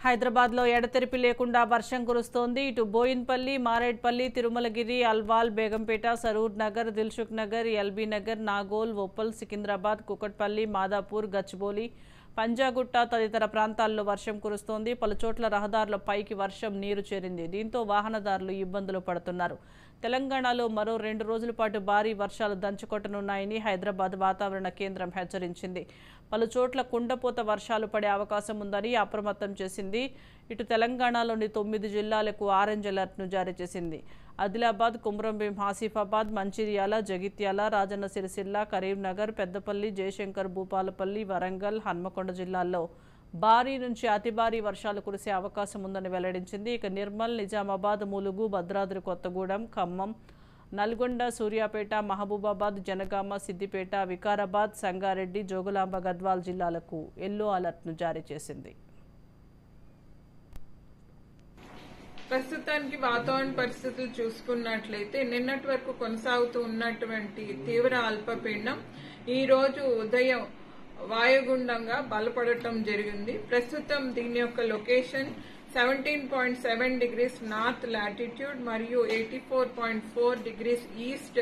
హైదరాబాద్ లో ఎడతెరిపి లేకుండా వర్షం కురుస్తోంది. ఇటు బోయిన్పల్లి, మారేడ్పల్లి, తిరుమలగిరి, అల్వాల్, బేగంపేట, సరూర్ నగర్, దిల్సుఖ్ నగర్, ఎల్బీ నగర్, నాగోల్, ఉప్పల్, సికింద్రాబాద్, కుకట్పల్లి, మాదాపూర్, గచ్చిబౌలి, పంజాగుట్ట తదితర ప్రాంతాల్లో వర్షం కురుస్తోంది. పలుచోట్ల రహదారులపైకి వర్షం నీరు చేరింది. దీంతో వాహనదారులు ఇబ్బందులు పడుతున్నారు. తెలంగాణలో మరో 2 రోజుల పాటు భారీ వర్షాలు దంచుకొట్టనున్నాయని హైదరాబాద్ వాతావరణ కేంద్రం హెచ్చరించింది. పలుచోట్ల కుండపోత వర్షాలు పడే అవకాశం ఉందని అప్రమత్తం చేసింది. ఇటు తెలంగాణలోని 9 జిల్లాలకు ఆరెంజ్ అలర్ట్ను జారీ చేసింది. ఆదిలాబాద్, కుమ్రంభీం, ఆసిఫాబాద్, మంచిర్యాల, జగిత్యాల, రాజన్న సిరిసిల్ల, కరీంనగర్, పెద్దపల్లి, జయశంకర్, భూపాలపల్లి, వరంగల్, హన్మకొండ జిల్లాల్లో భారీ నుంచి అతి భారీ వర్షాలు కురిసే అవకాశం ఉందని వెల్లడించింది. ఇక నిర్మల్, నిజామాబాద్, ములుగు, భద్రాద్రి కొత్తగూడెం, ఖమ్మం, నల్గొండ, సూర్యాపేట, మహబూబాబాద్, జనగామ, సిద్దిపేట, వికారాబాద్, సంగారెడ్డి, జోగులాంబ, గద్వాల్ జిల్లాలకు ఎల్లో అలర్ట్ను జారీ చేసింది. ప్రస్తుతానికి వాతావరణ పరిస్థితులు చూసుకున్నట్లయితే నిన్నటి వరకు కొనసాగుతూ ఉన్నటువంటి తీవ్ర అల్పపీడనం ఈ రోజు ఉదయం వాయుగుండంగా బలపడటం జరిగింది. ప్రస్తుతం దీని యొక్క లొకేషన్ 17.7 డిగ్రీస్ నార్త్ లాటిట్యూడ్ మరియు 84.4 డిగ్రీస్ ఈస్ట్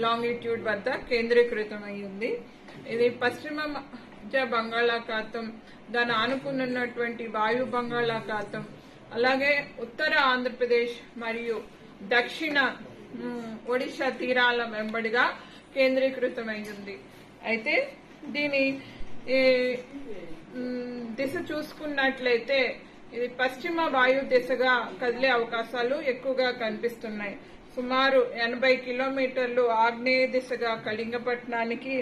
లాంగిట్యూడ్ వద్ద కేంద్రీకృతమై ఉంది. ఇది పశ్చిమ మధ్య బంగాళాఖాతం, దాని ఆనుకున్నటువంటి వాయు బంగాళాఖాతం, అలాగే ఉత్తర ఆంధ్రప్రదేశ్ మరియు దక్షిణ ఒడిశా తీరాల వెంబడిగా కేంద్రీకృతమై ఉంది. అయితే దీని దిశ చూసుకున్నట్లయితే ఇది పశ్చిమ వాయు దిశగా కదిలే అవకాశాలు ఎక్కువగా కనిపిస్తున్నాయి. సుమారు 80 కిలోమీటర్లు ఆగ్నేయ దిశగా కళింగపట్నానికి,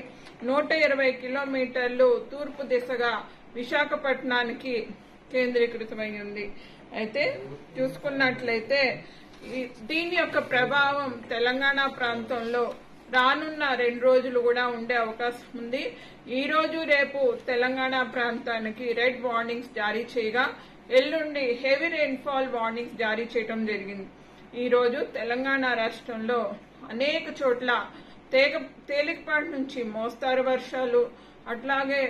120 కిలోమీటర్లు తూర్పు దిశగా విశాఖపట్నానికి కేంద్రీకృతమై ఉంది. అయితే చూసుకున్నట్లయితే దీని యొక్క ప్రభావం తెలంగాణ ప్రాంతంలో రానున్న 2 రోజులు కూడా ఉండే అవకాశం ఉంది. ఈ రోజు రేపు తెలంగాణ ప్రాంతానికి రెడ్ వార్నింగ్స్ జారీ చేయగా ఎల్లుండి హెవీ రెయిన్ఫాల్ వార్నింగ్స్ జారీ చేయడం జరిగింది. ఈ రోజు తెలంగాణ రాష్ట్రంలో అనేక చోట్ల తేలికపాటి నుంచి మోస్తారు వర్షాలు, అట్లాగే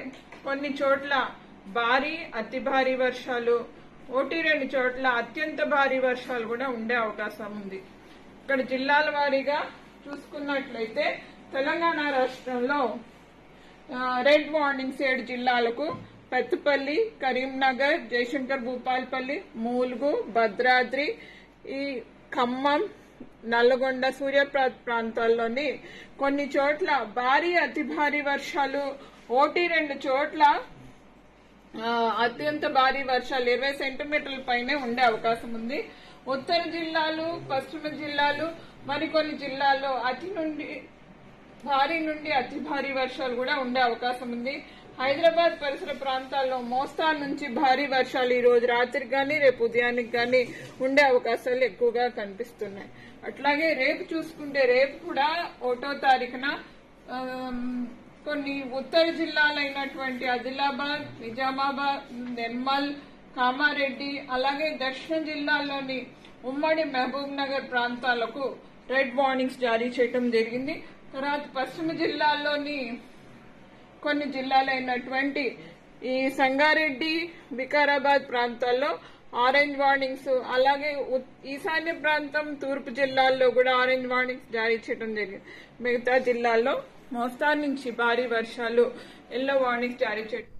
కొన్ని చోట్ల భారీ అతి భారీ వర్షాలు, 1-2 చోట్ల అత్యంత భారీ వర్షాలు కూడా ఉండే అవకాశం ఉంది. ఇక్కడ జిల్లాల వారీగా చూసుకున్నట్లయితే తెలంగాణ రాష్ట్రంలో రెడ్ వార్నింగ్స్ 7 జిల్లాలకు పెద్దపల్లి, కరీంనగర్, జయశంకర్, భూపాలపల్లి, ములుగు, భద్రాద్రి, ఈ ఖమ్మం, నల్గొండ, సూర్యాపేట ప్రాంతాల్లోని కొన్ని చోట్ల భారీ అతి భారీ వర్షాలు, 1-2 చోట్ల అత్యంత భారీ వర్షాలు 20 సెంటీమీటర్ల పైనే ఉండే అవకాశం ఉంది. ఉత్తర జిల్లాలు, పశ్చిమ జిల్లాలు, మరికొన్ని జిల్లాల్లో భారీ నుండి అతి భారీ వర్షాలు కూడా ఉండే అవకాశం ఉంది. హైదరాబాద్ పరిసర ప్రాంతాల్లో మోస్తారు నుంచి భారీ వర్షాలు ఈ రోజు రాత్రికి గానీ రేపు ఉదయానికి గానీ ఉండే అవకాశాలు ఎక్కువగా కనిపిస్తున్నాయి. అట్లాగే రేపు చూసుకుంటే రేపు కూడా 1వ తారీఖున కొన్ని ఉత్తర జిల్లాలైనటువంటి ఆదిలాబాద్, నిజామాబాద్, నిర్మల్, కామారెడ్డి, అలాగే దక్షిణ జిల్లాల్లోని ఉమ్మడి మహబూబ్ నగర్ ప్రాంతాలకు రెడ్ వార్నింగ్స్ జారీ చేయడం జరిగింది. తర్వాత పశ్చిమ జిల్లాల్లోని కొన్ని జిల్లాలైనటువంటి ఈ సంగారెడ్డి, వికారాబాద్ ప్రాంతాల్లో ఆరెంజ్ వార్నింగ్స్, అలాగే ఈశాన్య ప్రాంతం తూర్పు జిల్లాల్లో కూడా ఆరెంజ్ వార్నింగ్స్ జారీ చేయడం జరిగింది. మిగతా జిల్లాల్లో మోస్తారు నుంచి భారీ వర్షాలు ఎల్లో వార్నింగ్స్ జారీ చేయడం